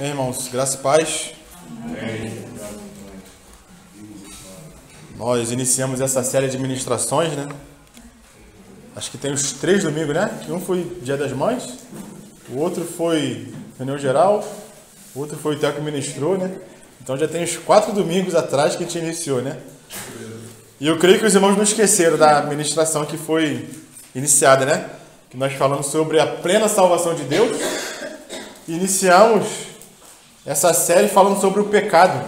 Bem, irmãos, graça e paz. Nós iniciamos essa série de ministrações, né? Acho que tem uns 3 domingos, né? Um foi Dia das Mães, o outro foi reunião geral, o outro foi o Theo que ministrou, né? Então já tem uns 4 domingos atrás que a gente iniciou, né? E eu creio que os irmãos não esqueceram da ministração que foi iniciada, né? Que nós falamos sobre a plena salvação de Deus. Iniciamos essa série falando sobre o pecado.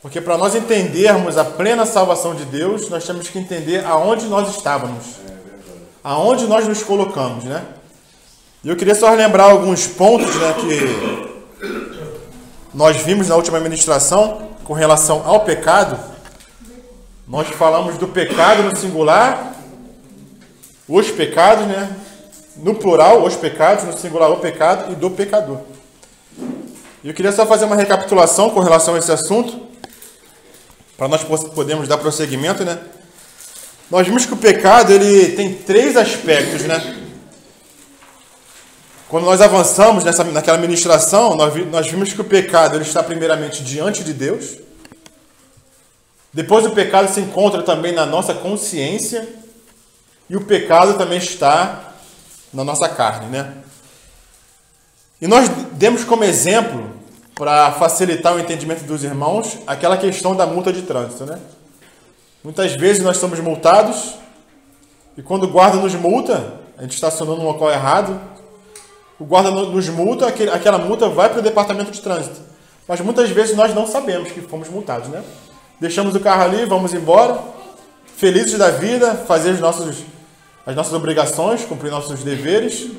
Porque para nós entendermos a plena salvação de Deus, nós temos que entender aonde nós estávamos. Aonde nós nos colocamos, né? E eu queria só lembrar alguns pontos, né, que nós vimos na última ministração com relação ao pecado. Nós falamos do pecado no singular, os pecados, né? No plural, os pecados, no singular, o pecado, e do pecador. E eu queria só fazer uma recapitulação com relação a esse assunto, para nós podermos dar prosseguimento, né? Nós vimos que o pecado, ele tem 3 aspectos, né? Quando nós avançamos naquela ministração, nós vimos que o pecado, ele está primeiramente diante de Deus. Depois o pecado se encontra também na nossa consciência. E o pecado também está na nossa carne, né? E nós demos como exemplo, para facilitar o entendimento dos irmãos, aquela questão da multa de trânsito, né? Muitas vezes nós somos multados, e quando o guarda nos multa, a gente estacionou no local errado, o guarda nos multa, aquela multa vai para o departamento de trânsito. Mas muitas vezes nós não sabemos que fomos multados, né? Deixamos o carro ali, vamos embora, felizes da vida, fazer as nossas obrigações, cumprir nossos deveres,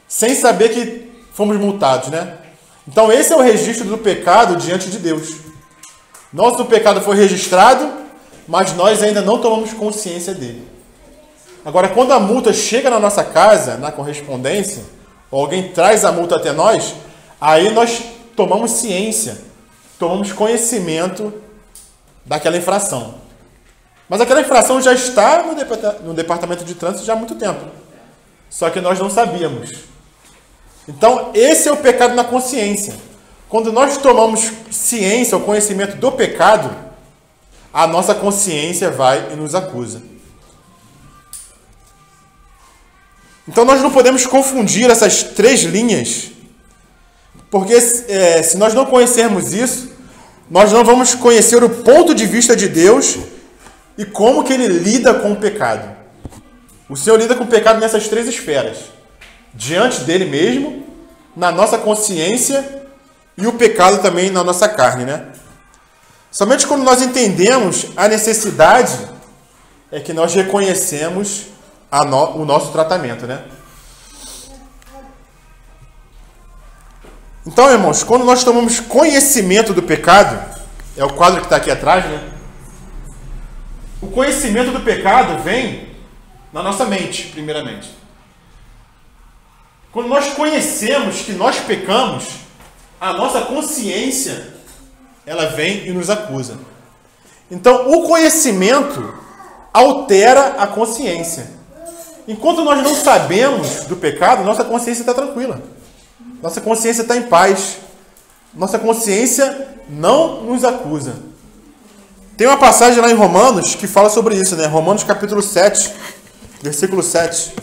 sem saber que fomos multados, né? Então esse é o registro do pecado diante de Deus. Nosso pecado foi registrado, mas nós ainda não tomamos consciência dele. Agora, quando a multa chega na nossa casa, na correspondência, ou alguém traz a multa até nós, aí nós tomamos ciência, tomamos conhecimento daquela infração. Mas aquela infração já está no departamento de trânsito já há muito tempo. Só que nós não sabíamos. Então, esse é o pecado na consciência. Quando nós tomamos ciência ou conhecimento do pecado, a nossa consciência vai e nos acusa. Então, nós não podemos confundir essas 3 linhas, porque se nós não conhecermos isso, nós não vamos conhecer o ponto de vista de Deus e como que ele lida com o pecado. O Senhor lida com o pecado nessas 3 esferas. Diante dele mesmo, na nossa consciência e o pecado também na nossa carne, né? Somente quando nós entendemos a necessidade é que nós reconhecemos o nosso tratamento, né? Então, irmãos, quando nós tomamos conhecimento do pecado, é o quadro que está aqui atrás, né? O conhecimento do pecado vem na nossa mente, primeiramente. Quando nós conhecemos que nós pecamos, a nossa consciência, ela vem e nos acusa. Então, o conhecimento altera a consciência. Enquanto nós não sabemos do pecado, nossa consciência está tranquila. Nossa consciência está em paz. Nossa consciência não nos acusa. Tem uma passagem lá em Romanos que fala sobre isso, né? Romanos capítulo 7, versículo 7.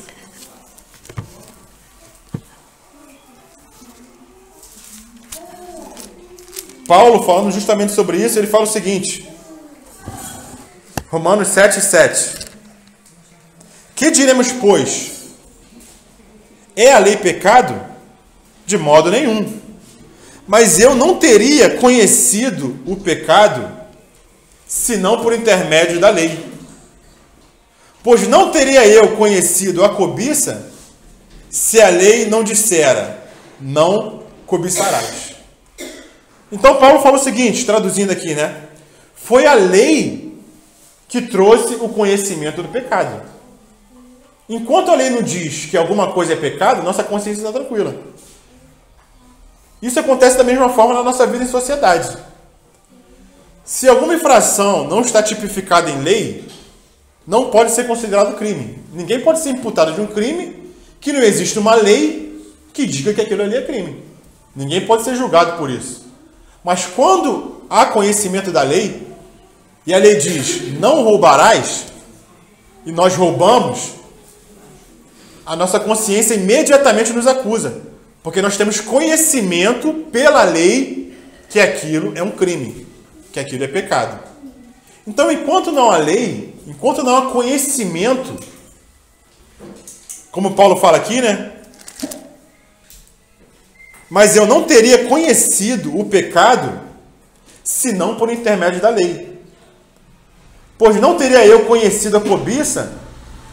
Paulo, falando justamente sobre isso, ele fala o seguinte. Romanos 7, 7. Que diremos, pois? É a lei pecado? De modo nenhum. Mas eu não teria conhecido o pecado senão por intermédio da lei. Pois não teria eu conhecido a cobiça se a lei não dissera, não cobiçarás. Então Paulo fala o seguinte, traduzindo aqui, né? Foi a lei que trouxe o conhecimento do pecado. Enquanto a lei não diz que alguma coisa é pecado, nossa consciência está tranquila. Isso acontece da mesma forma na nossa vida em sociedade. Se alguma infração não está tipificada em lei, não pode ser considerado crime. Ninguém pode ser imputado de um crime que não existe uma lei que diga que aquilo ali é crime. Ninguém pode ser julgado por isso. Mas quando há conhecimento da lei, e a lei diz, não roubarás, e nós roubamos, a nossa consciência imediatamente nos acusa. Porque nós temos conhecimento pela lei que aquilo é um crime, que aquilo é pecado. Então, enquanto não há lei, enquanto não há conhecimento, como Paulo fala aqui, né? Mas eu não teria conhecido o pecado senão por intermédio da lei. Pois não teria eu conhecido a cobiça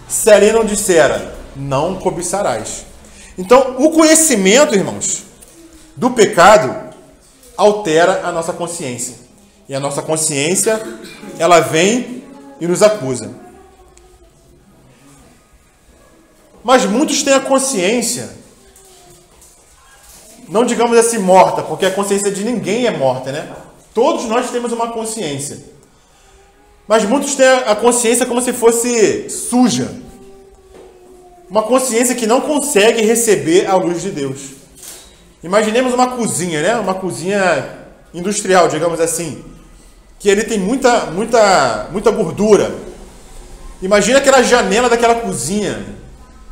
se a lei não dissera, não cobiçarás. Então, o conhecimento, irmãos, do pecado altera a nossa consciência. E a nossa consciência, ela vem e nos acusa. Mas muitos têm a consciência, não digamos assim morta, porque a consciência de ninguém é morta, né? Todos nós temos uma consciência. Mas muitos têm a consciência como se fosse suja. Uma consciência que não consegue receber a luz de Deus. Imaginemos uma cozinha, né? Uma cozinha industrial, digamos assim, que ele tem muita gordura. Imagina aquela janela daquela cozinha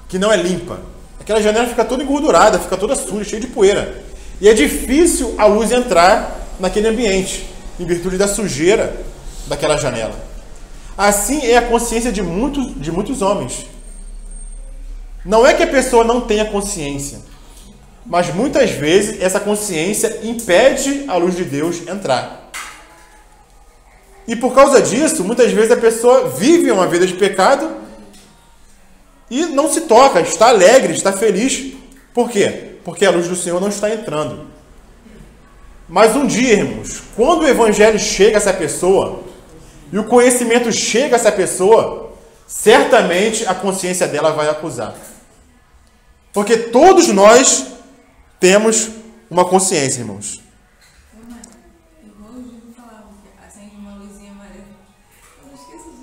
que não é limpa. Aquela janela fica toda engordurada, fica toda suja, cheia de poeira. E é difícil a luz entrar naquele ambiente, em virtude da sujeira daquela janela. Assim é a consciência de muitos homens. Não é que a pessoa não tenha consciência, mas muitas vezes essa consciência impede a luz de Deus entrar. E por causa disso, muitas vezes a pessoa vive uma vida de pecado e não se toca, está alegre, está feliz. Por quê? Porque a luz do Senhor não está entrando. Mas um dia, irmãos, quando o Evangelho chega a essa pessoa e o conhecimento chega a essa pessoa, certamente a consciência dela vai acusar. Porque todos nós temos uma consciência, irmãos.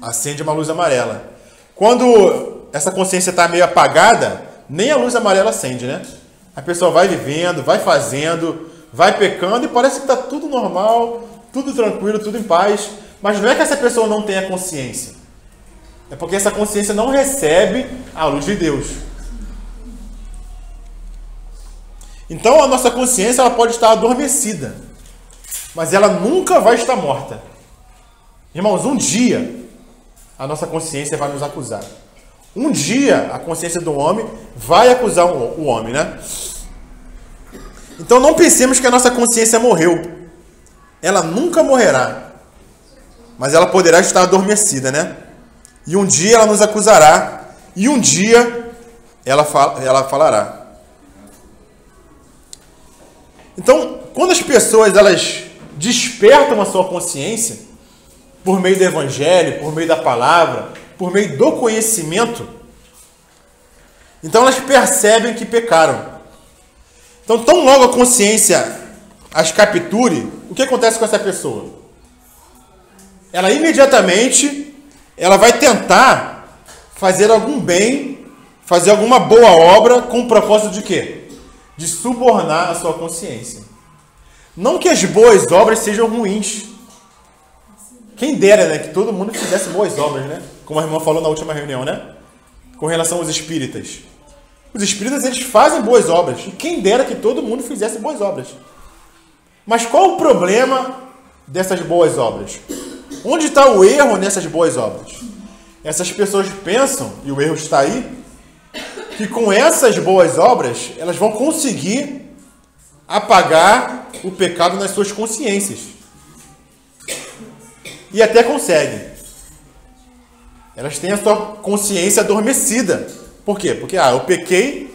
Acende uma luz amarela. Quando essa consciência está meio apagada, nem a luz amarela acende, né? A pessoa vai vivendo, vai fazendo, vai pecando e parece que está tudo normal, tudo tranquilo, tudo em paz. Mas não é que essa pessoa não tenha consciência. É porque essa consciência não recebe a luz de Deus. Então a nossa consciência ela pode estar adormecida, mas ela nunca vai estar morta. Irmãos, um dia a nossa consciência vai nos acusar. Um dia a consciência do homem vai acusar o homem, né? Então não pensemos que a nossa consciência morreu. Ela nunca morrerá, mas ela poderá estar adormecida, né? E um dia ela nos acusará, e um dia ela falará. Então, quando as pessoas elas despertam a sua consciência por meio do Evangelho, por meio da palavra, por meio do conhecimento, então elas percebem que pecaram. Então, tão logo a consciência as capture, o que acontece com essa pessoa? Ela imediatamente ela vai tentar fazer algum bem, fazer alguma boa obra com o propósito de quê? De subornar a sua consciência. Não que as boas obras sejam ruins. Quem dera, né, que todo mundo fizesse boas obras, né? Como a irmã falou na última reunião, né? Com relação aos espíritas. Os espíritas, eles fazem boas obras. E quem dera que todo mundo fizesse boas obras. Mas qual o problema dessas boas obras? Onde está o erro nessas boas obras? Essas pessoas pensam, e o erro está aí, que com essas boas obras, elas vão conseguir apagar o pecado nas suas consciências. E até conseguem. Elas têm a sua consciência adormecida. Por quê? Porque, eu pequei,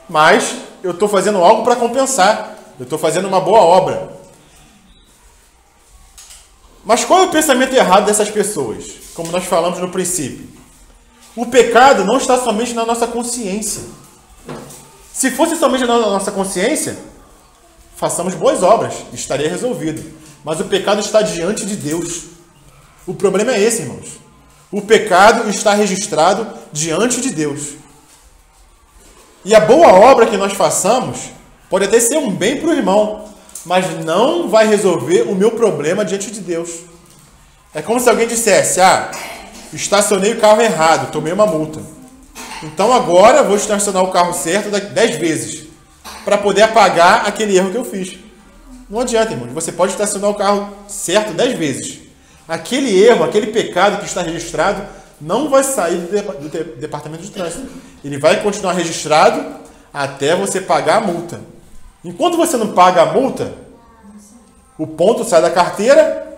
mas eu estou fazendo algo para compensar. Eu estou fazendo uma boa obra. Mas qual é o pensamento errado dessas pessoas? Como nós falamos no princípio. O pecado não está somente na nossa consciência. Se fosse somente na nossa consciência, façamos boas obras, estaria resolvido. Mas o pecado está diante de Deus. O problema é esse, irmãos. O pecado está registrado diante de Deus. E a boa obra que nós façamos Pode até ser um bem para o irmão, mas não vai resolver o meu problema diante de Deus. É como se alguém dissesse, estacionei o carro errado, tomei uma multa. Então agora vou estacionar o carro certo 10 vezes, para poder apagar aquele erro que eu fiz. Não adianta, irmão. Você pode estacionar o carro certo 10 vezes. Aquele erro, aquele pecado que está registrado, não vai sair do departamento de trânsito. Ele vai continuar registrado até você pagar a multa. Enquanto você não paga a multa, o ponto sai da carteira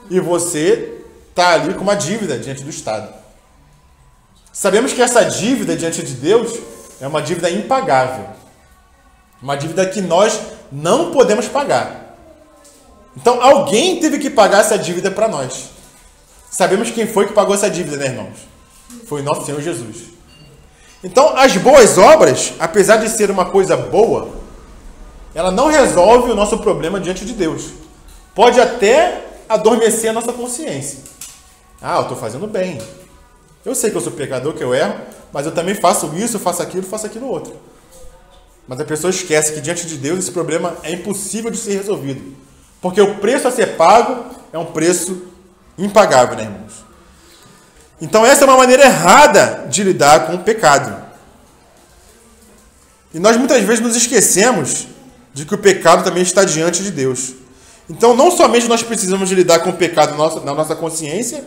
e você está ali com uma dívida diante do Estado. Sabemos que essa dívida diante de Deus é uma dívida impagável. Uma dívida que nós não podemos pagar. Então, alguém teve que pagar essa dívida para nós. Sabemos quem foi que pagou essa dívida, né, irmãos? Foi o nosso Senhor Jesus. Então, as boas obras, apesar de ser uma coisa boa, ela não resolve o nosso problema diante de Deus. Pode até adormecer a nossa consciência. Eu estou fazendo bem. Eu sei que eu sou pecador, que eu erro, mas eu também faço isso, faço aquilo outro. Mas a pessoa esquece que diante de Deus esse problema é impossível de ser resolvido. Porque o preço a ser pago é um preço impagável, né, irmãos? Então essa é uma maneira errada de lidar com o pecado. E nós muitas vezes nos esquecemos de que o pecado também está diante de Deus. Então não somente nós precisamos de lidar com o pecado na nossa consciência,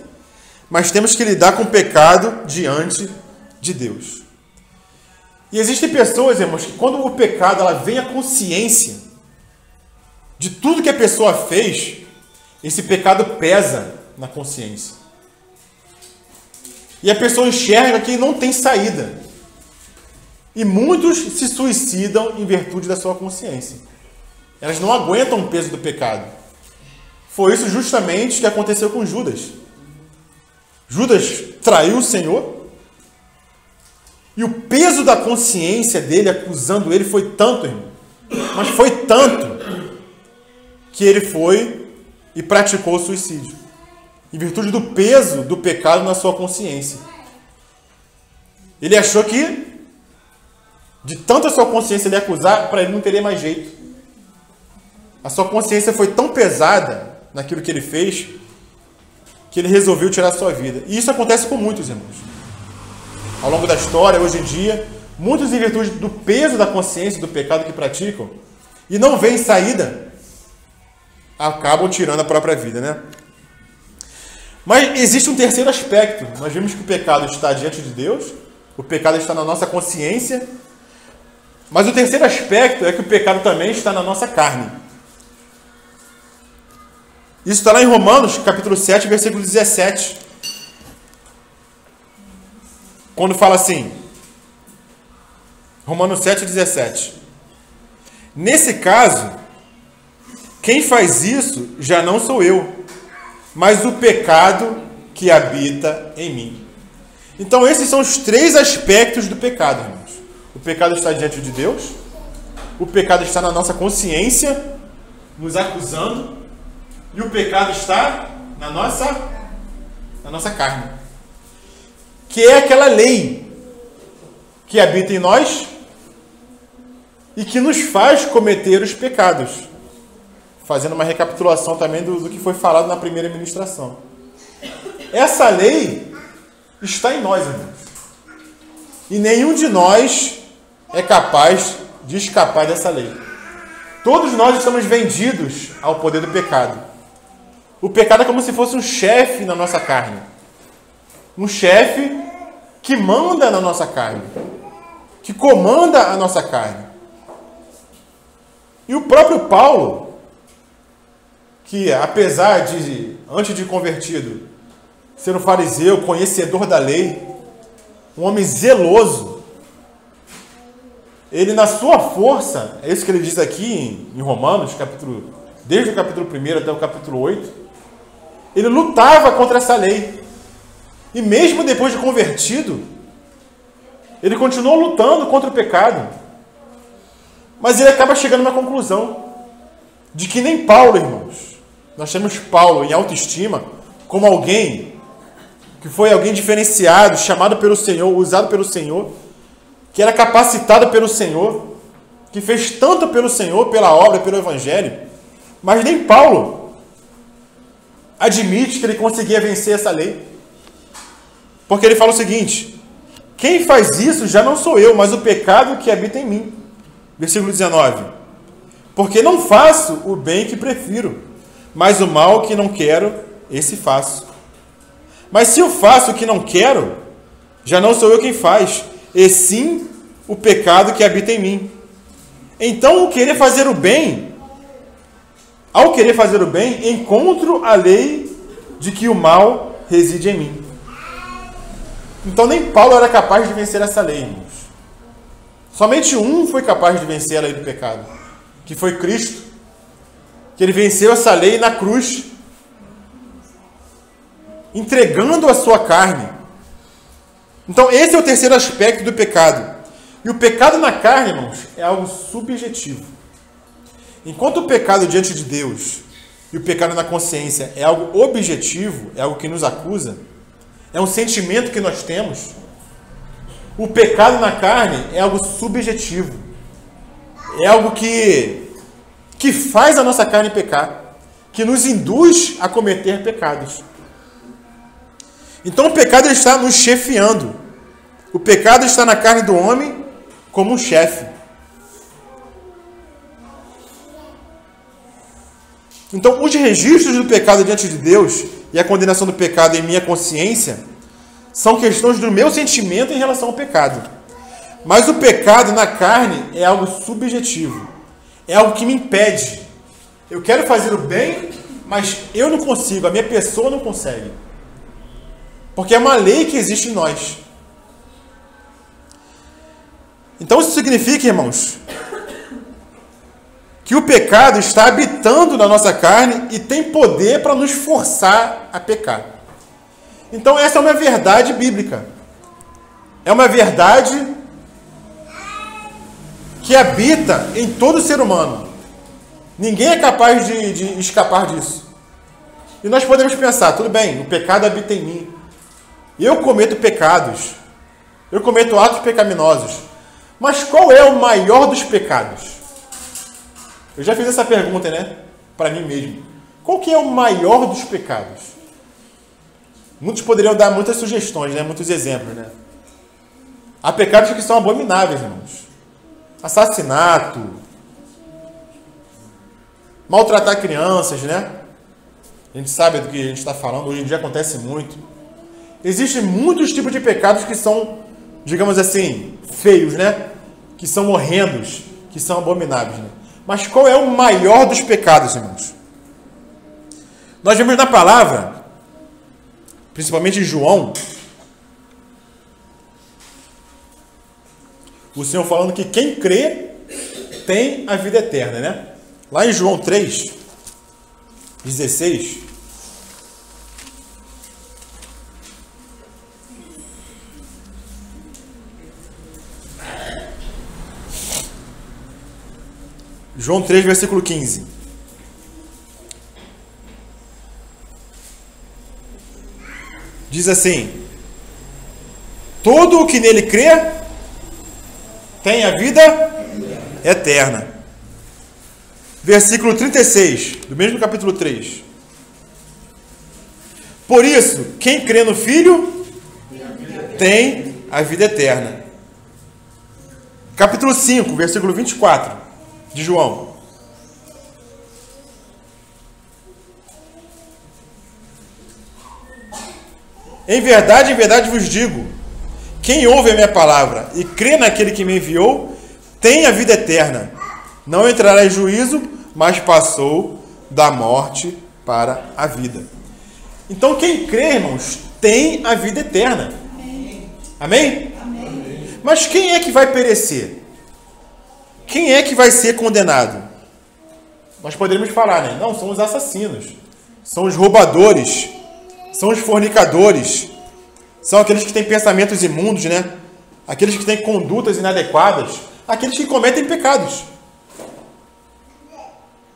mas temos que lidar com o pecado diante de Deus. E existem pessoas, irmãos, que quando o pecado ela vem à consciência de tudo que a pessoa fez, esse pecado pesa na consciência. E a pessoa enxerga que não tem saída. E muitos se suicidam em virtude da sua consciência. Elas não aguentam o peso do pecado. Foi isso justamente que aconteceu com Judas. Judas traiu o Senhor. E o peso da consciência dele acusando ele foi tanto, irmão. Mas foi tanto que ele foi e praticou o suicídio. Em virtude do peso do pecado na sua consciência. Ele achou que, de tanto a sua consciência lhe acusar, para ele não teria mais jeito. A sua consciência foi tão pesada naquilo que ele fez, que ele resolveu tirar a sua vida. E isso acontece com muitos, irmãos. Ao longo da história, hoje em dia, muitos em virtude do peso da consciência do pecado que praticam, e não veem saída, acabam tirando a própria vida, né? Mas existe um terceiro aspecto. Nós vimos que o pecado está diante de Deus, o pecado está na nossa consciência, mas o terceiro aspecto é que o pecado também está na nossa carne. Isso está lá em Romanos, capítulo 7, versículo 17. Quando fala assim, Romanos 7, 17. Nesse caso, quem faz isso já não sou eu, mas o pecado que habita em mim. Então esses são os três aspectos do pecado, irmãos. O pecado está diante de Deus, o pecado está na nossa consciência, nos acusando, e o pecado está na nossa carne. Que é aquela lei que habita em nós e que nos faz cometer os pecados. Fazendo uma recapitulação também do que foi falado na primeira ministração. Essa lei está em nós, irmãos. E nenhum de nós é capaz de escapar dessa lei. Todos nós estamos vendidos ao poder do pecado. O pecado é como se fosse um chefe na nossa carne. Um chefe que manda na nossa carne. Que comanda a nossa carne. E o próprio Paulo, que apesar de, antes de convertido, ser um fariseu, conhecedor da lei, um homem zeloso, ele na sua força, é isso que ele diz aqui em Romanos, desde o capítulo 1 até o capítulo 8, ele lutava contra essa lei. E mesmo depois de convertido, ele continuou lutando contra o pecado. Mas ele acaba chegando a uma conclusão de que nem Paulo, irmãos. Nós temos Paulo em autoestima como alguém que foi alguém diferenciado, chamado pelo Senhor, usado pelo Senhor, que era capacitado pelo Senhor, que fez tanto pelo Senhor, pela obra, pelo Evangelho, mas nem Paulo admite que ele conseguia vencer essa lei. Porque ele fala o seguinte: quem faz isso já não sou eu, mas o pecado que habita em mim. Versículo 19. Porque não faço o bem que prefiro, mas o mal que não quero, esse faço. Mas se eu faço o que não quero, já não sou eu quem faz, e sim o pecado que habita em mim. Então, ao querer fazer o bem, encontro a lei de que o mal reside em mim. Então, nem Paulo era capaz de vencer essa lei, irmãos. Somente um foi capaz de vencer a lei do pecado, que foi Cristo, que ele venceu essa lei na cruz, entregando a sua carne. Então, esse é o terceiro aspecto do pecado. E o pecado na carne, irmãos, é algo subjetivo. Enquanto o pecado diante de Deus e o pecado na consciência é algo objetivo, é algo que nos acusa, é um sentimento que nós temos, o pecado na carne é algo subjetivo. É algo que faz a nossa carne pecar, que nos induz a cometer pecados. Então o pecado está nos chefiando. O pecado está na carne do homem como um chefe. Então os registros do pecado diante de Deus e a condenação do pecado em minha consciência são questões do meu sentimento em relação ao pecado. Mas o pecado na carne é algo subjetivo. É algo que me impede. Eu quero fazer o bem, mas eu não consigo, a minha pessoa não consegue. Porque é uma lei que existe em nós. Então isso significa, irmãos, que o pecado está habitando na nossa carne e tem poder para nos forçar a pecar. Então essa é uma verdade bíblica. É uma verdade que habita em todo ser humano. Ninguém é capaz de escapar disso. E nós podemos pensar, tudo bem, o pecado habita em mim. Eu cometo pecados. Eu cometo atos pecaminosos. Mas qual é o maior dos pecados? Eu já fiz essa pergunta, né? Para mim mesmo. Qual que é o maior dos pecados? Muitos poderiam dar muitas sugestões, né? Muitos exemplos, né? Há pecados que são abomináveis, irmãos. Assassinato. Maltratar crianças, né? A gente sabe do que a gente está falando. Hoje em dia acontece muito. Existem muitos tipos de pecados que são, digamos assim, feios, né? Que são horrendos, que são abomináveis, né? Mas qual é o maior dos pecados, irmãos? Nós vemos na palavra, principalmente em João, o Senhor falando que quem crê tem a vida eterna, né? Lá em João 3:16, João 3, versículo 15. Diz assim: todo o que nele crê tem a vida eterna. Versículo 36, do mesmo capítulo 3. Por isso, quem crê no Filho tem a vida eterna. Capítulo 5, versículo 24. De João. Em verdade vos digo, quem ouve a minha palavra e crê naquele que me enviou, tem a vida eterna. Não entrará em juízo, mas passou da morte para a vida. Então quem crê, irmãos, tem a vida eterna. Amém? Amém? Mas quem é que vai perecer? Quem é que vai ser condenado? Nós poderíamos falar, né? Não, são os assassinos, são os roubadores, são os fornicadores, são aqueles que têm pensamentos imundos, né? Aqueles que têm condutas inadequadas, aqueles que cometem pecados.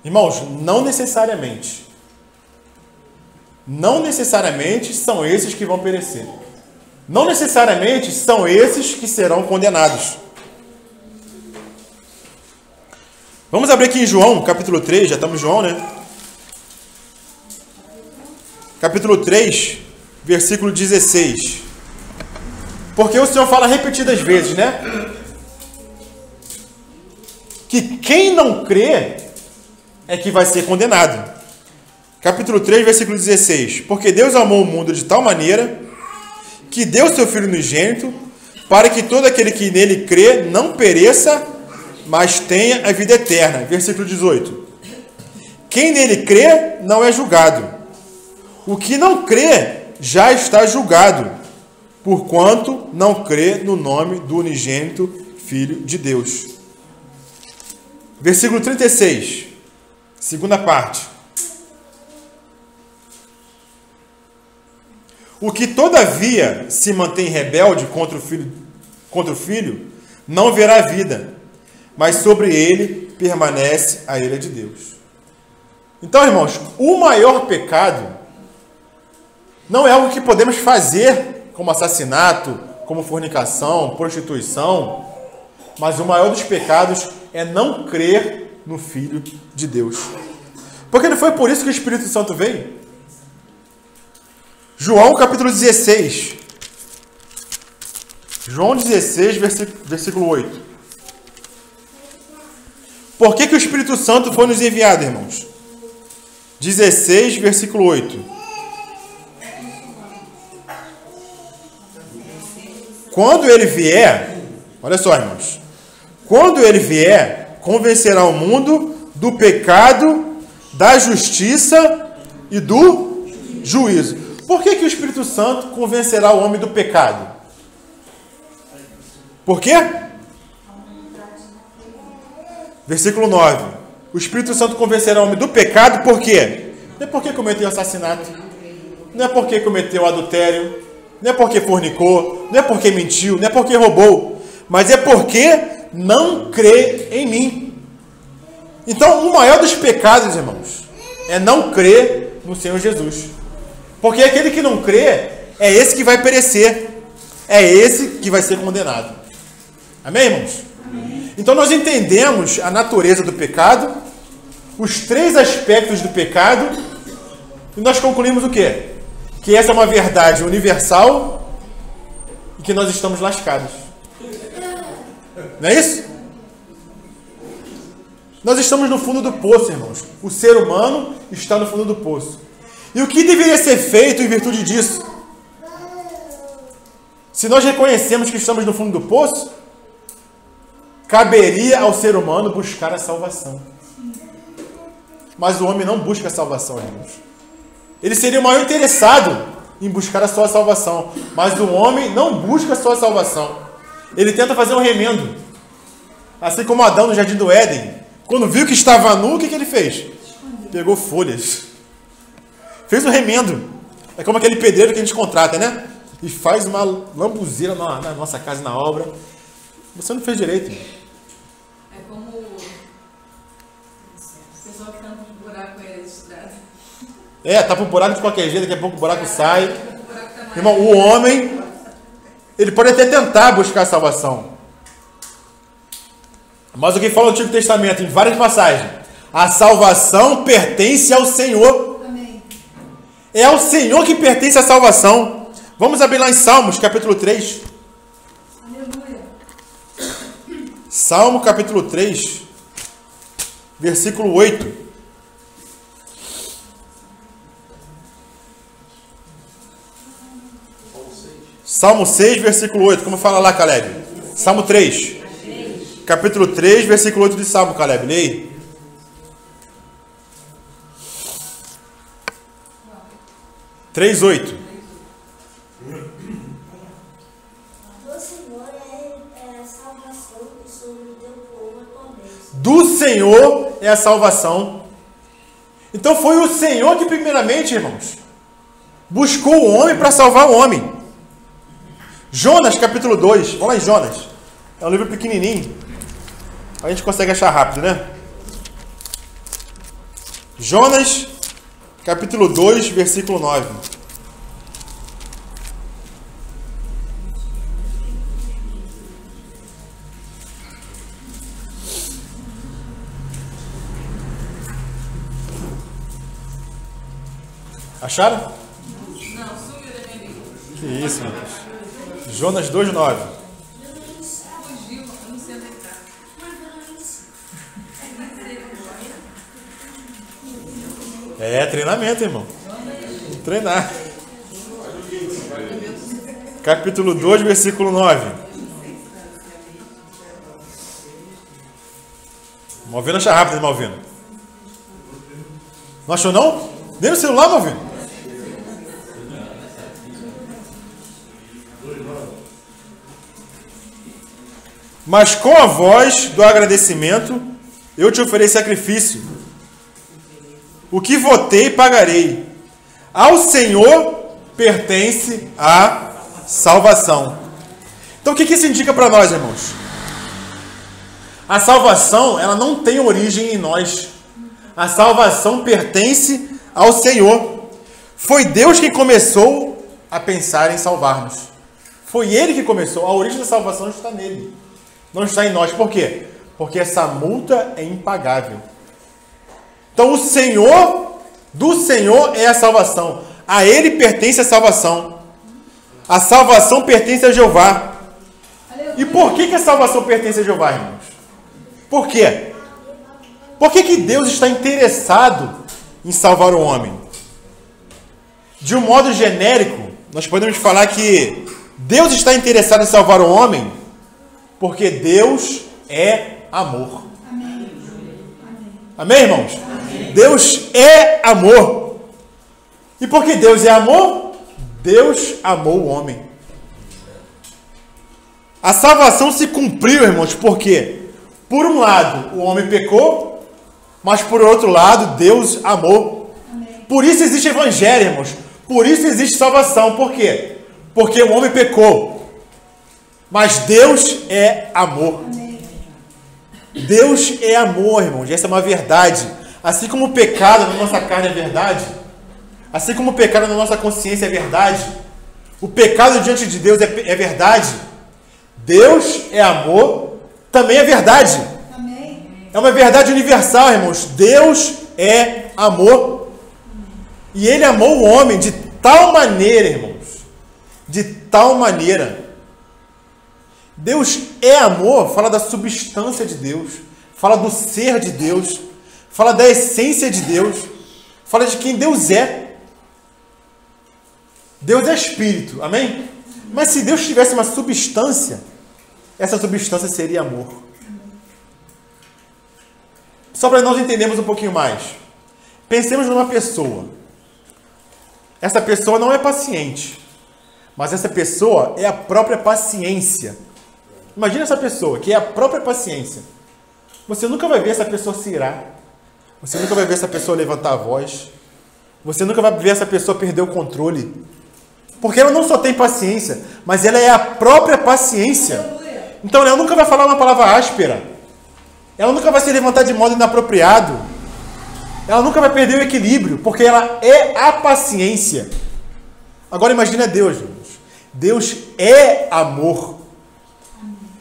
Irmãos, não necessariamente. Não necessariamente são esses que vão perecer. Não necessariamente são esses que serão condenados. Vamos abrir aqui em João, capítulo 3, já estamos em João, né? Capítulo 3, versículo 16. Porque o Senhor fala repetidas vezes, né? Que quem não crê é que vai ser condenado. Capítulo 3, versículo 16. Porque Deus amou o mundo de tal maneira que deu seu Filho unigênito para que todo aquele que nele crê não pereça, mas tenha a vida eterna. Versículo 18. Quem nele crê não é julgado. O que não crê já está julgado, porquanto não crê no nome do unigênito Filho de Deus. Versículo 36, segunda parte. O que todavia se mantém rebelde contra o filho não verá vida, mas sobre ele permanece a ira de Deus. Então, irmãos, o maior pecado não é algo que podemos fazer, como assassinato, como fornicação, prostituição, mas o maior dos pecados é não crer no Filho de Deus. Porque não foi por isso que o Espírito Santo veio? João capítulo 16. João 16, versículo 8. Por que o Espírito Santo foi nos enviado, irmãos? 16, versículo 8. Quando ele vier, olha só, irmãos. Quando ele vier, convencerá o mundo do pecado, da justiça e do juízo. Por que o Espírito Santo convencerá o homem do pecado? Por quê? Versículo 9. O Espírito Santo convencerá o homem do pecado por quê? Não é porque cometeu assassinato, não é porque cometeu adultério, não é porque fornicou, não é porque mentiu, não é porque roubou, mas é porque não crê em mim. Então, o maior dos pecados, irmãos, é não crer no Senhor Jesus. Porque aquele que não crê é esse que vai perecer, é esse que vai ser condenado. Amém, irmãos? Amém. Então, nós entendemos a natureza do pecado, os três aspectos do pecado, e nós concluímos o quê? Que essa é uma verdade universal e que nós estamos lascados. Não é isso? Nós estamos no fundo do poço, irmãos. O ser humano está no fundo do poço. E o que deveria ser feito em virtude disso? Se nós reconhecemos que estamos no fundo do poço, caberia ao ser humano buscar a salvação. Mas o homem não busca a salvação, irmãos. Ele seria o maior interessado em buscar a sua salvação. Mas o homem não busca a sua salvação. Ele tenta fazer um remendo. Assim como Adão no Jardim do Éden. Quando viu que estava nu, o que ele fez? Pegou folhas. Fez um remendo. É como aquele pedreiro que a gente contrata, né? E faz uma lambuzeira na nossa casa, na obra. Você não fez direito. É como o pessoal que tampa um buraco de estrada. Tapa um buraco de qualquer jeito, daqui a pouco o buraco sai. Irmão, o homem, ele pode até tentar buscar a salvação. Mas o que fala o Antigo Testamento, em várias passagens, a salvação pertence ao Senhor. Amém. É ao Senhor que pertence a salvação. Vamos abrir lá em Salmos, capítulo 3. Aleluia. Salmo, capítulo 3, versículo 8. Salmo 6, versículo 8. Como fala lá, Caleb? Salmo 3. Capítulo 3, versículo 8 de Salmo, Caleb. Leia. Três, 8. Do Senhor é a salvação. Então foi o Senhor que primeiramente, irmãos, buscou o homem para salvar o homem. Jonas, capítulo 2. Vamos lá em Jonas. É um livro pequenininho. A gente consegue achar rápido, né? Jonas, capítulo 2, versículo 9. Acharam? Não, sumiu da minha língua. Que isso, meu Deus. Jonas 2,9. Fugiu, eu não sei onde está. É treinamento, irmão. Treinar. Capítulo 2, versículo 9. Malvino acha rápido, Malvino. Não achou não? Nem no celular, Malvino. Mas com a voz do agradecimento, eu te ofereço sacrifício. O que votei, pagarei. Ao Senhor pertence a salvação. Então, o que isso indica para nós, irmãos? A salvação, ela não tem origem em nós. A salvação pertence ao Senhor. Foi Deus que começou a pensar em salvar-nos. Foi Ele que começou. A origem da salvação está nele. Não está em nós. Por quê? Porque essa multa é impagável. Então, o Senhor, do Senhor é a salvação. A Ele pertence a salvação. A salvação pertence a Jeová. E por que a salvação pertence a Jeová, irmãos? Por quê? Por que Deus está interessado em salvar o homem? De um modo genérico, nós podemos falar que Deus está interessado em salvar o homem porque Deus é amor. Amém, irmãos? Amém. Deus é amor. E porque Deus é amor, Deus amou o homem. A salvação se cumpriu, irmãos, porque por um lado o homem pecou, mas por outro lado Deus amou. Amém. Por isso existe evangelho, irmãos. Por isso existe salvação. Por quê? Porque o homem pecou, mas Deus é amor. Amém. Deus é amor, irmãos. Essa é uma verdade. Assim como o pecado na nossa carne é verdade, assim como o pecado na nossa consciência é verdade, o pecado diante de Deus é verdade. Deus é amor, também é verdade. Amém. É uma verdade universal, irmãos. Deus é amor. E Ele amou o homem de tal maneira, irmãos. De tal maneira. Deus é amor, fala da substância de Deus, fala do ser de Deus, fala da essência de Deus, fala de quem Deus é. Deus é espírito, amém? Mas se Deus tivesse uma substância, essa substância seria amor. Só para nós entendermos um pouquinho mais. Pensemos numa pessoa. Essa pessoa não é paciente, mas essa pessoa é a própria paciência. Imagina essa pessoa, que é a própria paciência. Você nunca vai ver essa pessoa se irar. Você nunca vai ver essa pessoa levantar a voz. Você nunca vai ver essa pessoa perder o controle. Porque ela não só tem paciência, mas ela é a própria paciência. Então ela nunca vai falar uma palavra áspera. Ela nunca vai se levantar de modo inapropriado. Ela nunca vai perder o equilíbrio, porque ela é a paciência. Agora imagina Deus, gente. Deus é amor.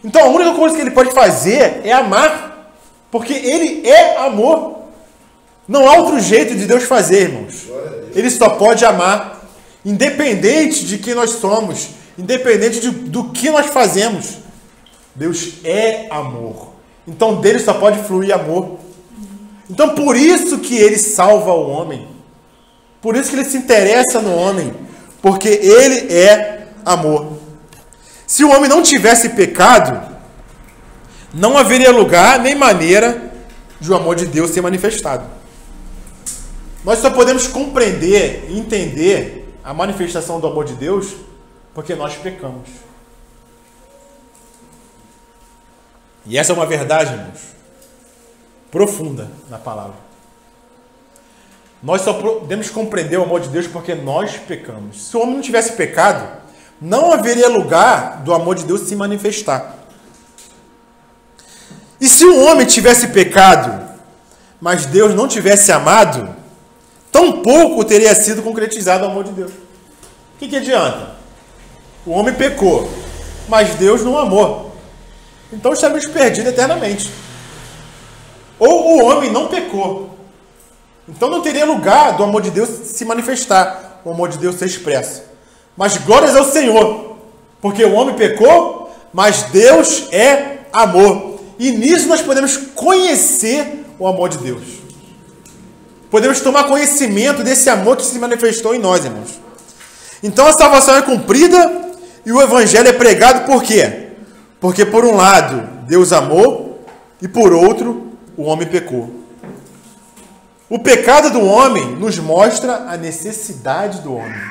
Então a única coisa que Ele pode fazer é amar, porque Ele é amor. Não há outro jeito de Deus fazer, irmãos. Ele só pode amar, independente de quem nós somos, independente do que nós fazemos. Deus é amor. Então dele só pode fluir amor. Então por isso que Ele salva o homem. Por isso que Ele se interessa no homem, porque Ele é amor. Se o homem não tivesse pecado, não haveria lugar nem maneira de o amor de Deus ser manifestado. Nós só podemos compreender e entender a manifestação do amor de Deus porque nós pecamos. E essa é uma verdade, irmãos, profunda na palavra. Nós só podemos compreender o amor de Deus porque nós pecamos. Se o homem não tivesse pecado, não haveria lugar do amor de Deus se manifestar. E se o homem tivesse pecado, mas Deus não tivesse amado, tampouco teria sido concretizado o amor de Deus. O que adianta? O homem pecou, mas Deus não amou. Então estaremos perdidos eternamente. Ou o homem não pecou, Então não teria lugar do amor de Deus se manifestar, o amor de Deus ser expresso. Mas glórias ao Senhor, porque o homem pecou, mas Deus é amor. E nisso nós podemos conhecer o amor de Deus. Podemos tomar conhecimento desse amor que se manifestou em nós, irmãos. Então a salvação é cumprida e o evangelho é pregado por quê? Porque por um lado Deus amou e por outro o homem pecou. O pecado do homem nos mostra a necessidade do homem.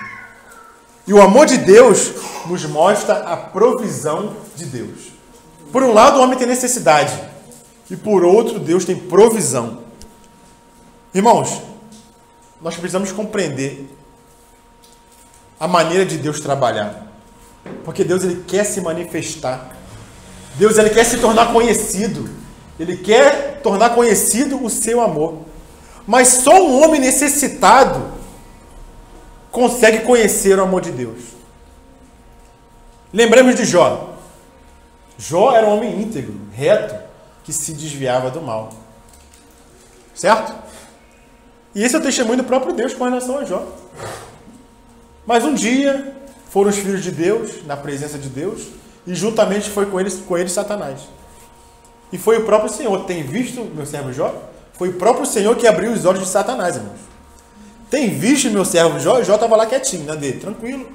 E o amor de Deus nos mostra a provisão de Deus. Por um lado o homem tem necessidade e por outro Deus tem provisão. Irmãos, nós precisamos compreender a maneira de Deus trabalhar. Porque Deus ele quer se manifestar. Deus ele quer se tornar conhecido. Ele quer tornar conhecido o seu amor. Mas só um homem necessitado consegue conhecer o amor de Deus. Lembremos de Jó. Jó era um homem íntegro, reto, que se desviava do mal. Certo? E esse é o testemunho do próprio Deus com relação a Jó. Mas um dia foram os filhos de Deus, na presença de Deus, e juntamente foi com eles Satanás. E foi o próprio Senhor. Tem visto, meu servo Jó? Foi o próprio Senhor que abriu os olhos de Satanás, irmãos. Tem visto, meu servo Jó? Jó estava lá quietinho, na dele, tranquilo,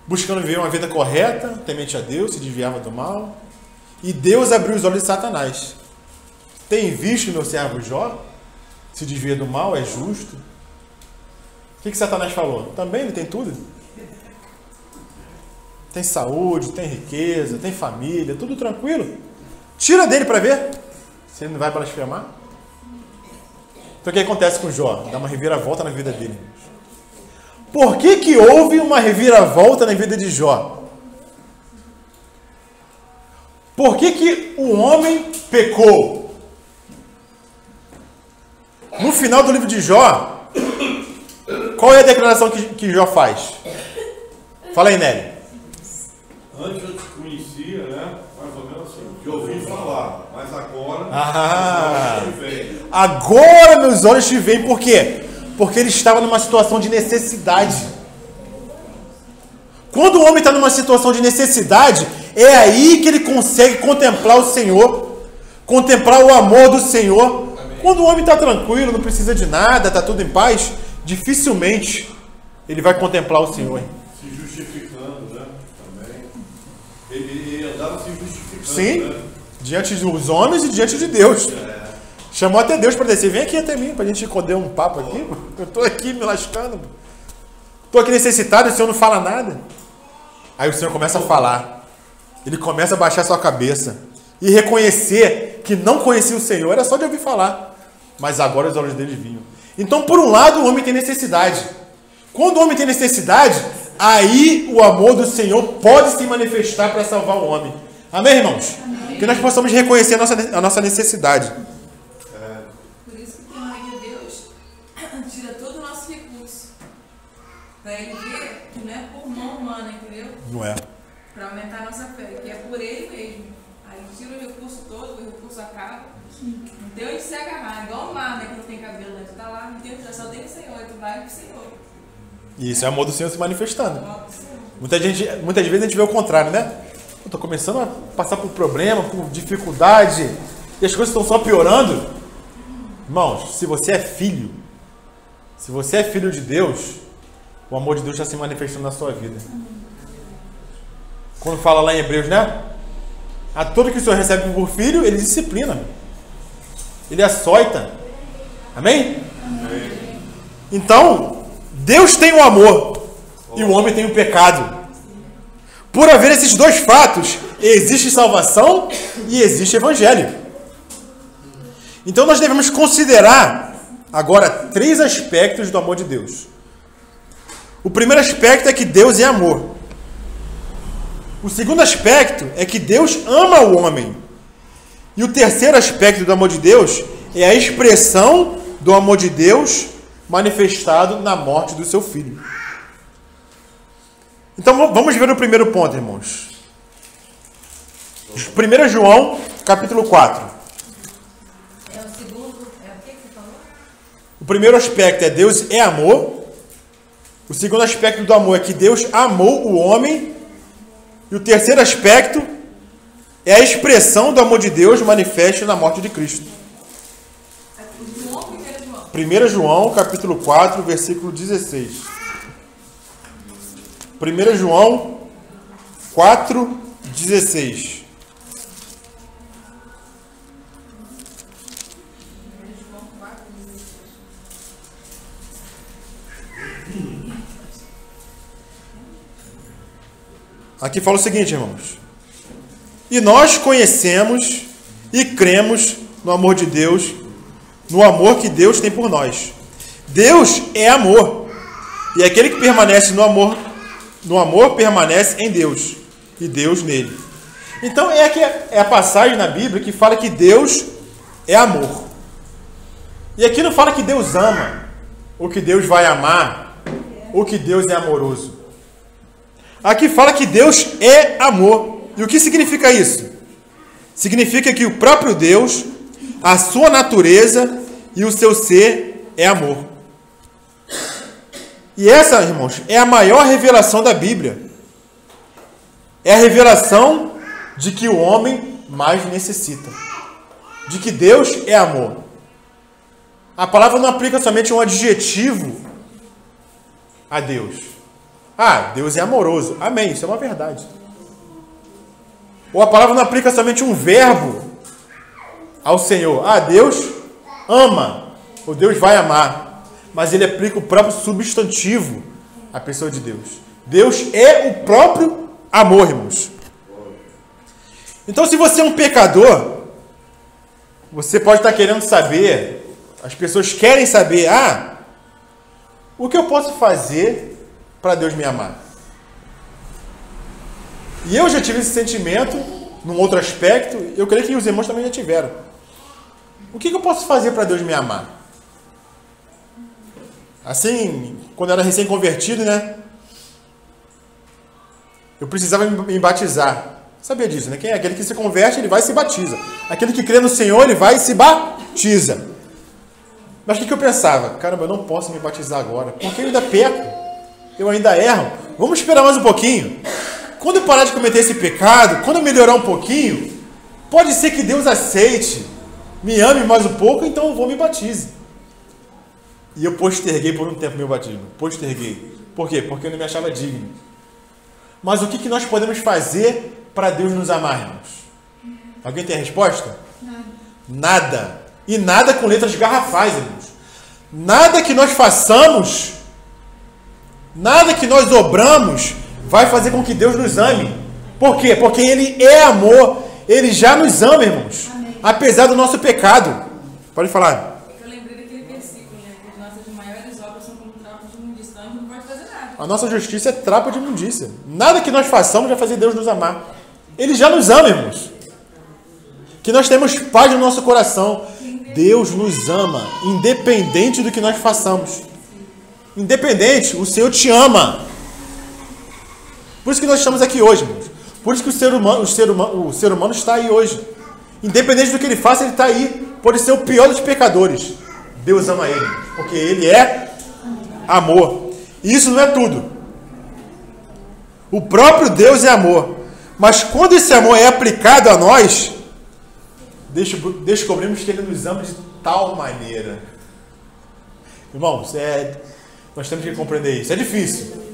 buscando viver uma vida correta, temente a Deus, se desviava do mal. E Deus abriu os olhos de Satanás. Tem visto, meu servo Jó? Se desvia do mal, é justo. O que Satanás falou? Também ele tem tudo. Tem saúde, tem riqueza, tem família, tudo tranquilo. Tira dele para ver se ele não vai blasfemar. Então o que acontece com Jó? Dá uma reviravolta na vida dele. Por que houve uma reviravolta na vida de Jó? Por que o homem pecou? No final do livro de Jó, qual é a declaração que Jó faz? Fala aí, Nery. Antes eu te conhecia, né? Mais ou menos assim. Que ouvi falar, mas agora. Agora meus olhos te veem. Por quê? Porque ele estava numa situação de necessidade. Quando o homem está numa situação de necessidade, é aí que ele consegue contemplar o Senhor, contemplar o amor do Senhor. Amém. Quando o homem está tranquilo, não precisa de nada, está tudo em paz, dificilmente ele vai contemplar o Senhor. Se justificando, né? Também. Ele andava se justificando. Sim, né? Diante dos homens e diante de Deus. Chamou até Deus para descer. Vem aqui até mim, para a gente esconder um papo aqui. Eu estou aqui me lascando. Estou aqui necessitado e o Senhor não fala nada. Aí o Senhor começa a falar. Ele começa a baixar sua cabeça e reconhecer que não conhecia o Senhor. Era só de ouvir falar. Mas agora os olhos dele vinham. Então, por um lado, o homem tem necessidade. Quando o homem tem necessidade, aí o amor do Senhor pode se manifestar para salvar o homem. Amém, irmãos? Amém. Que nós possamos reconhecer a nossa necessidade. Por isso que o reino de Deus tira todo o nosso recurso. Para ele ver que não é por mão humana, entendeu? Não é. Para aumentar a nossa fé, que é por ele mesmo. Aí tira o recurso todo, o recurso acaba. Não tem onde se agarrar. Igual o mar, né? Que não tem cabelo, né? Tu tá lá, não tem, só tem o Senhor, tu vai pro Senhor. Isso é o amor do Senhor se manifestando. Muitas vezes a gente vê o contrário, né? Eu estou começando a passar por problema, por dificuldade, e as coisas estão só piorando. Irmãos, se você é filho de Deus, o amor de Deus está se manifestando na sua vida. Quando fala lá em Hebreus, né? A todo que o Senhor recebe por filho, ele disciplina. Ele açoita. Amém? Amém. Então, Deus tem o amor e o homem tem o pecado. Por haver esses dois fatos, existe salvação e existe evangelho. Então nós devemos considerar agora 3 aspectos do amor de Deus. O primeiro aspecto é que Deus é amor. O segundo aspecto é que Deus ama o homem. E o terceiro aspecto do amor de Deus é a expressão do amor de Deus manifestado na morte do seu filho. Então vamos ver o primeiro ponto, irmãos. 1 João, capítulo 4. É o segundo, é o que você falou? O primeiro aspecto é Deus é amor. O segundo aspecto do amor é que Deus amou o homem. E o terceiro aspecto é a expressão do amor de Deus manifesto na morte de Cristo. 1 João, capítulo 4, versículo 16. 1 João 4, 16. Aqui fala o seguinte, irmãos. E nós conhecemos e cremos no amor de Deus, no amor que Deus tem por nós. Deus é amor. E aquele que permanece no amor permanece em Deus. E Deus nele. Então é a passagem na Bíblia que fala que Deus é amor. E aqui não fala que Deus ama, ou que Deus vai amar, ou que Deus é amoroso. Aqui fala que Deus é amor. E o que significa isso? Significa que o próprio Deus, a sua natureza e o seu ser é amor. E essa, irmãos, é a maior revelação da Bíblia. É a revelação de que o homem mais necessita. De que Deus é amor. A palavra não aplica somente um adjetivo a Deus. Ah, Deus é amoroso. Amém, isso é uma verdade. Ou a palavra não aplica somente um verbo ao Senhor. Ah, Deus ama. Ou Deus vai amar. Mas ele aplica o próprio substantivo à pessoa de Deus. Deus é o próprio amor, irmãos. Então, se você é um pecador, você pode estar querendo saber, as pessoas querem saber, o que eu posso fazer para Deus me amar? E eu já tive esse sentimento num outro aspecto, eu creio que os irmãos também já tiveram. O que eu posso fazer para Deus me amar? Assim, quando eu era recém-convertido, né? Eu precisava me batizar. Sabia disso, né? Quem é aquele que se converte, ele vai e se batiza. Aquele que crê no Senhor, ele vai e se batiza. Mas o que eu pensava? Caramba, eu não posso me batizar agora, porque eu ainda peco. Eu ainda erro. Vamos esperar mais um pouquinho. Quando eu parar de cometer esse pecado, quando eu melhorar um pouquinho, pode ser que Deus aceite, me ame mais um pouco, então eu vou me batize. E eu posterguei por um tempo meu batismo. Posterguei. Por quê? Porque eu não me achava digno. Mas o que nós podemos fazer para Deus nos amar, irmãos? Alguém tem a resposta? Nada. E nada com letras garrafais, irmãos. Nada que nós façamos, nada que nós obramos, vai fazer com que Deus nos ame. Por quê? Porque Ele é amor. Ele já nos ama, irmãos. Amém. Apesar do nosso pecado. Pode falar. Eu lembrei daquele versículo, né? Que as nossas maiores obras são como trapos de imundícia. Então a gente não pode fazer nada. A nossa justiça é trapo de imundícia. Nada que nós façamos vai fazer Deus nos amar. Ele já nos ama, irmãos. Que nós temos paz no nosso coração. Deus nos ama, independente do que nós façamos. Independente, o Senhor te ama. Por isso que nós estamos aqui hoje, irmãos. Por isso que o ser humano está aí hoje. Independente do que ele faça, ele está aí. Pode ser o pior dos pecadores. Deus ama ele, porque ele é amor. E isso não é tudo. O próprio Deus é amor. Mas quando esse amor é aplicado a nós, descobrimos que ele nos ama de tal maneira. Irmãos, nós temos que compreender isso. É difícil.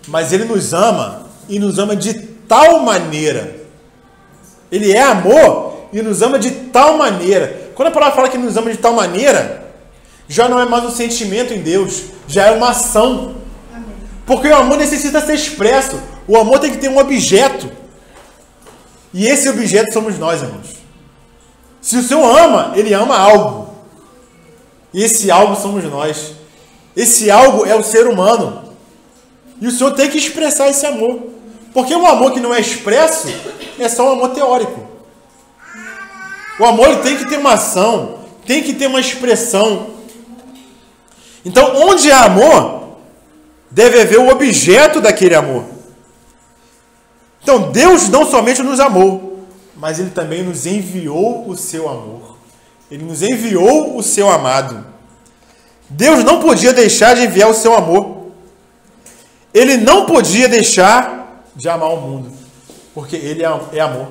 Mas ele nos ama e nos ama de tal maneira. Ele é amor e nos ama de tal maneira. Quando a palavra fala que nos ama de tal maneira, já não é mais um sentimento em Deus, já é uma ação. Porque o amor necessita ser expresso. O amor tem que ter um objeto. E esse objeto somos nós, irmãos. Se o Senhor ama, Ele ama algo. E esse algo somos nós. Esse algo é o ser humano. E o Senhor tem que expressar esse amor. Porque um amor que não é expresso é só um amor teórico. O amor ele tem que ter uma ação, tem que ter uma expressão. Então, onde há amor, deve haver o objeto daquele amor. Então, Deus não somente nos amou, mas Ele também nos enviou o seu amor. Ele nos enviou o seu amado. Deus não podia deixar de enviar o seu amor. Ele não podia deixar de amar o mundo, porque ele é amor.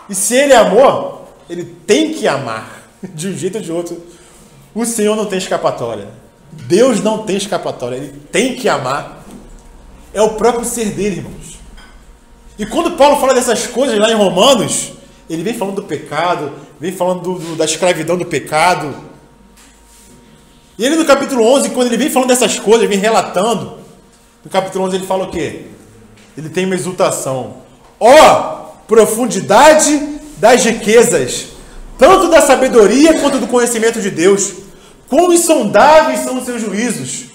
E se ele é amor, ele tem que amar, de um jeito ou de outro. O Senhor não tem escapatória. Deus não tem escapatória, ele tem que amar. É o próprio ser dele, irmãos. E quando Paulo fala dessas coisas lá em Romanos, ele vem falando do pecado, vem falando da escravidão do pecado. E ele no capítulo 11, quando ele vem falando dessas coisas, vem relatando, no capítulo 11 ele fala o quê? Ele tem uma exultação. Ó, profundidade das riquezas, tanto da sabedoria quanto do conhecimento de Deus. Quão insondáveis são os seus juízos,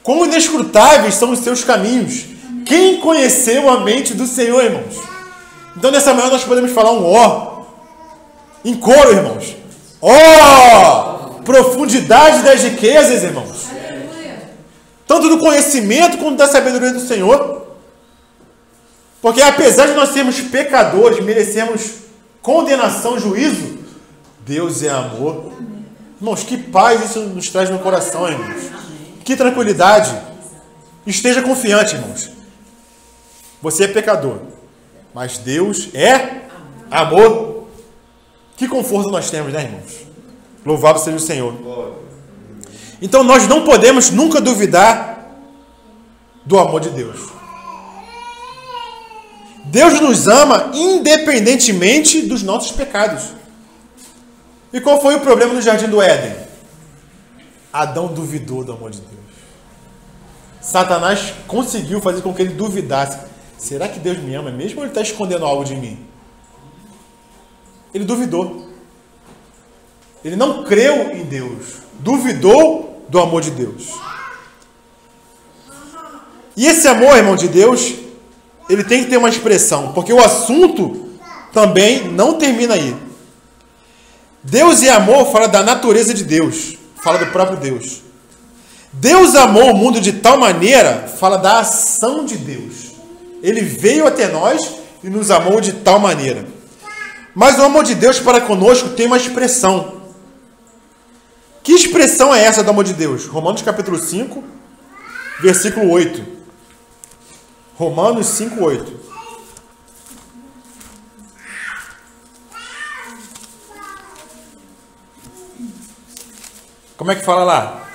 quão inescrutáveis são os seus caminhos. Quem conheceu a mente do Senhor, irmãos? Então nessa manhã nós podemos falar um ó, em coro, irmãos. Ó, profundidade das riquezas, irmãos. Tanto do conhecimento quanto da sabedoria do Senhor. Porque apesar de nós sermos pecadores, merecemos condenação, juízo, Deus é amor. Irmãos, que paz isso nos traz no coração, irmãos. Que tranquilidade. Esteja confiante, irmãos. Você é pecador, mas Deus é amor. Que conforto nós temos, né, irmãos? Louvado seja o Senhor. Então nós não podemos nunca duvidar do amor de Deus. Deus nos ama independentemente dos nossos pecados. E qual foi o problema no Jardim do Éden? Adão duvidou do amor de Deus. Satanás conseguiu fazer com que ele duvidasse. Será que Deus me ama mesmo ou ele está escondendo algo de mim? Ele duvidou. Ele não creu em Deus. Duvidou do amor de Deus. E esse amor, irmão, de Deus, ele tem que ter uma expressão, porque o assunto também não termina aí. Deus e amor fala da natureza de Deus, fala do próprio Deus. Deus amou o mundo de tal maneira, fala da ação de Deus. Ele veio até nós e nos amou de tal maneira. Mas o amor de Deus para conosco tem uma expressão. Que expressão é essa do amor de Deus? Romanos capítulo 5, versículo 8. Romanos 5, 8. Como é que fala lá?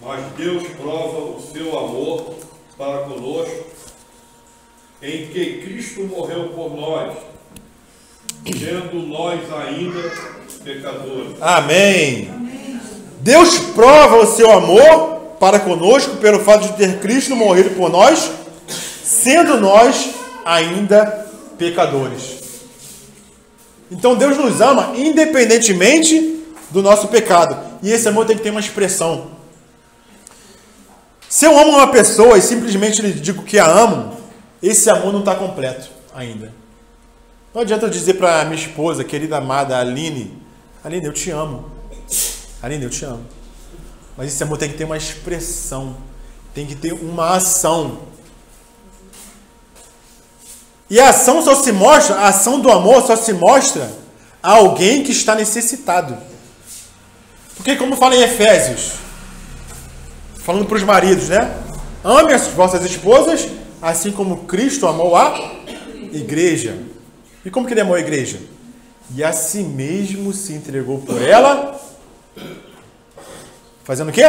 Mas Deus prova o seu amor para conosco, em que Cristo morreu por nós, sendo nós ainda pecadores. Amém. Deus prova o seu amor para conosco pelo fato de ter Cristo morrido por nós, sendo nós ainda pecadores. Então Deus nos ama independentemente do nosso pecado. E esse amor tem que ter uma expressão. Se eu amo uma pessoa e simplesmente lhe digo que a amo, esse amor não está completo ainda. Não adianta eu dizer para minha esposa, querida amada Aline, Aline, eu te amo. Aline, eu te amo. Mas esse amor tem que ter uma expressão, tem que ter uma ação. E a ação só se mostra, a ação do amor só se mostra a alguém que está necessitado. Porque como fala em Efésios, falando para os maridos, né? Ame as vossas esposas, assim como Cristo amou a igreja. E como que ele amou a igreja? E a si mesmo se entregou por ela, fazendo o quê?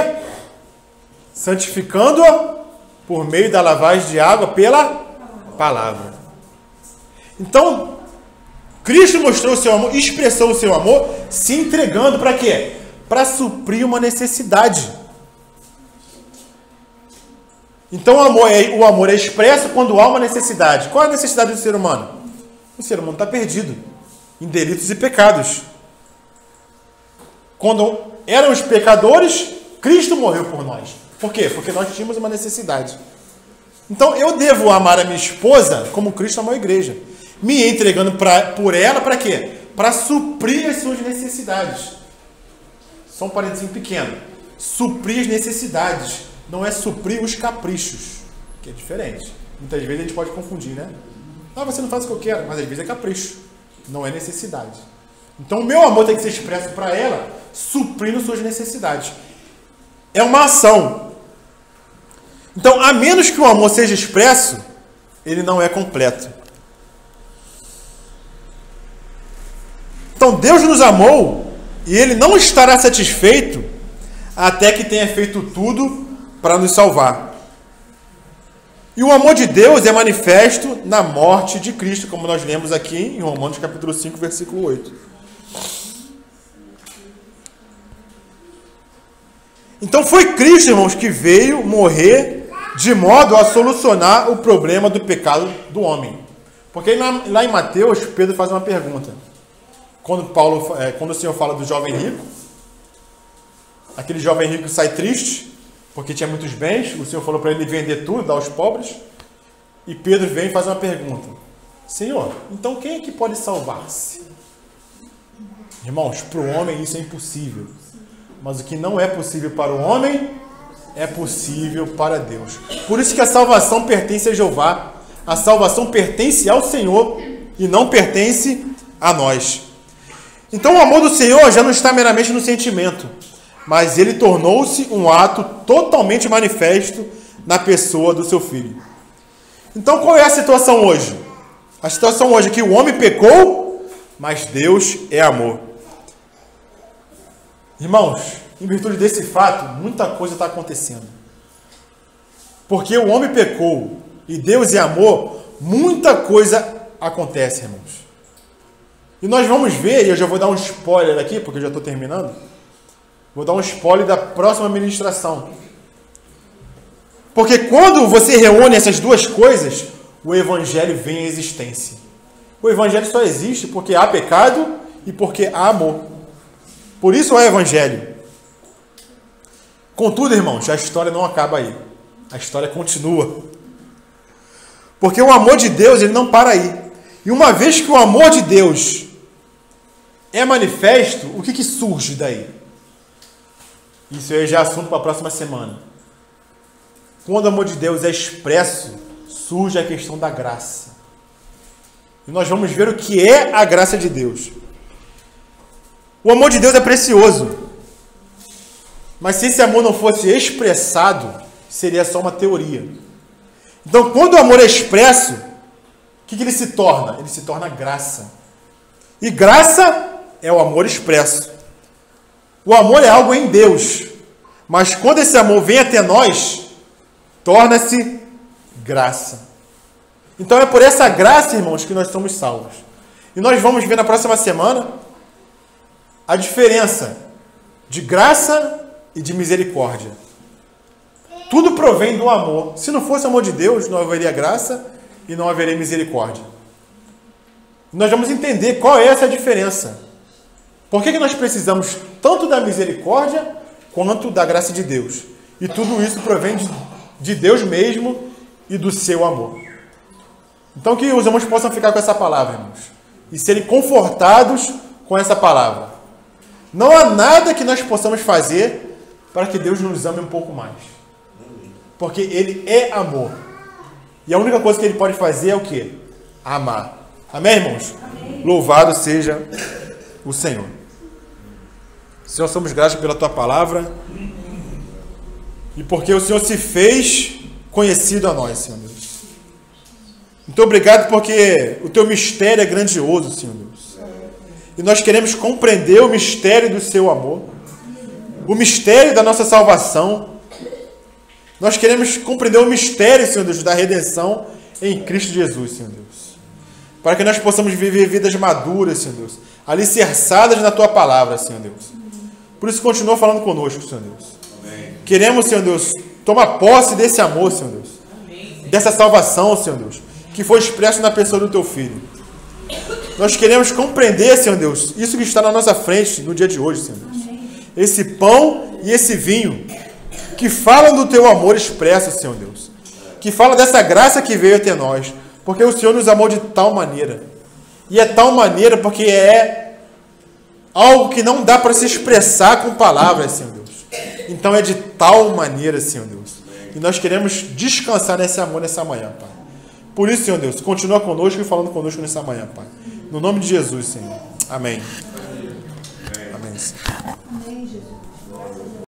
Santificando-a por meio da lavagem de água pela palavra. Então, Cristo mostrou o seu amor, expressou o seu amor, se entregando para quê? Para suprir uma necessidade. Então o amor é expresso quando há uma necessidade. Qual é a necessidade do ser humano? O ser humano está perdido em delitos e pecados. Quando éramos pecadores, Cristo morreu por nós. Por quê? Porque nós tínhamos uma necessidade. Então eu devo amar a minha esposa como Cristo amou a igreja. Me entregando por ela para quê? Para suprir as suas necessidades. Só um parênteses pequeno. Suprir as necessidades. Não é suprir os caprichos, que é diferente. Muitas vezes a gente pode confundir, né? Ah, você não faz o que eu quero, mas às vezes é capricho, não é necessidade. Então o meu amor tem que ser expresso para ela, suprindo suas necessidades. É uma ação. Então, a menos que o amor seja expresso, ele não é completo. Então Deus nos amou e Ele não estará satisfeito até que tenha feito tudo para nos salvar. E o amor de Deus é manifesto na morte de Cristo, como nós lemos aqui em Romanos capítulo 5, versículo 8. Então foi Cristo, irmãos, que veio morrer de modo a solucionar o problema do pecado do homem. Porque lá em Mateus, Pedro faz uma pergunta. Quando o Senhor fala do jovem rico, aquele jovem rico sai triste, porque tinha muitos bens, o Senhor falou para ele vender tudo, dar aos pobres, e Pedro vem e faz uma pergunta. Senhor, então quem é que pode salvar-se? Irmãos, para o homem isso é impossível, mas o que não é possível para o homem, é possível para Deus. Por isso que a salvação pertence a Jeová, a salvação pertence ao Senhor, e não pertence a nós. Então o amor do Senhor já não está meramente no sentimento, mas ele tornou-se um ato totalmente manifesto na pessoa do seu Filho. Então qual é a situação hoje? A situação hoje é que o homem pecou, mas Deus é amor. Irmãos, em virtude desse fato, muita coisa está acontecendo. Porque o homem pecou e Deus é amor, muita coisa acontece, irmãos. E nós vamos ver, e eu já vou dar um spoiler aqui, porque eu já estou terminando. Vou dar um spoiler da próxima ministração. Porque quando você reúne essas duas coisas, o Evangelho vem à existência. O Evangelho só existe porque há pecado e porque há amor. Por isso é o Evangelho. Contudo, irmãos, a história não acaba aí. A história continua. Porque o amor de Deus, ele não para aí. E uma vez que o amor de Deus é manifesto, o que surge daí? Isso aí já é assunto para a próxima semana. Quando o amor de Deus é expresso, surge a questão da graça. E nós vamos ver o que é a graça de Deus. O amor de Deus é precioso. Mas se esse amor não fosse expressado, seria só uma teoria. Então, quando o amor é expresso, o que ele se torna? Ele se torna graça. E graça é o amor expresso. O amor é algo em Deus. Mas quando esse amor vem até nós, torna-se graça. Então é por essa graça, irmãos, que nós somos salvos. E nós vamos ver na próxima semana a diferença de graça e de misericórdia. Tudo provém do amor. Se não fosse o amor de Deus, não haveria graça e não haveria misericórdia. Nós vamos entender qual é essa diferença. Por que nós precisamos tanto da misericórdia quanto da graça de Deus? E tudo isso provém de Deus mesmo e do seu amor. Então que os irmãos possam ficar com essa palavra, irmãos, e serem confortados com essa palavra. Não há nada que nós possamos fazer para que Deus nos ame um pouco mais. Porque Ele é amor. E a única coisa que Ele pode fazer é o quê? Amar. Amém, irmãos? Amém. Louvado seja o Senhor. Senhor, somos gratos pela Tua palavra e porque o Senhor se fez conhecido a nós, Senhor Deus. Muito obrigado porque o Teu mistério é grandioso, Senhor Deus. E nós queremos compreender o mistério do Seu amor, o mistério da nossa salvação. Nós queremos compreender o mistério, Senhor Deus, da redenção em Cristo Jesus, Senhor Deus. Para que nós possamos viver vidas maduras, Senhor Deus, alicerçadas na Tua palavra, Senhor Deus. Por isso, continua falando conosco, Senhor Deus. Amém. Queremos, Senhor Deus, tomar posse desse amor, Senhor Deus. Amém. Dessa salvação, Senhor Deus, que foi expresso na pessoa do Teu Filho. Nós queremos compreender, Senhor Deus, isso que está na nossa frente no dia de hoje, Senhor Deus. Amém. Esse pão e esse vinho que falam do Teu amor expresso, Senhor Deus. Que fala dessa graça que veio até nós. Porque o Senhor nos amou de tal maneira. E é tal maneira porque é algo que não dá para se expressar com palavras, Senhor Deus. Então é de tal maneira, Senhor Deus. E nós queremos descansar nesse amor nessa manhã, Pai. Por isso, Senhor Deus, continua conosco e falando conosco nessa manhã, Pai. No nome de Jesus, Senhor. Amém. Amém, Jesus.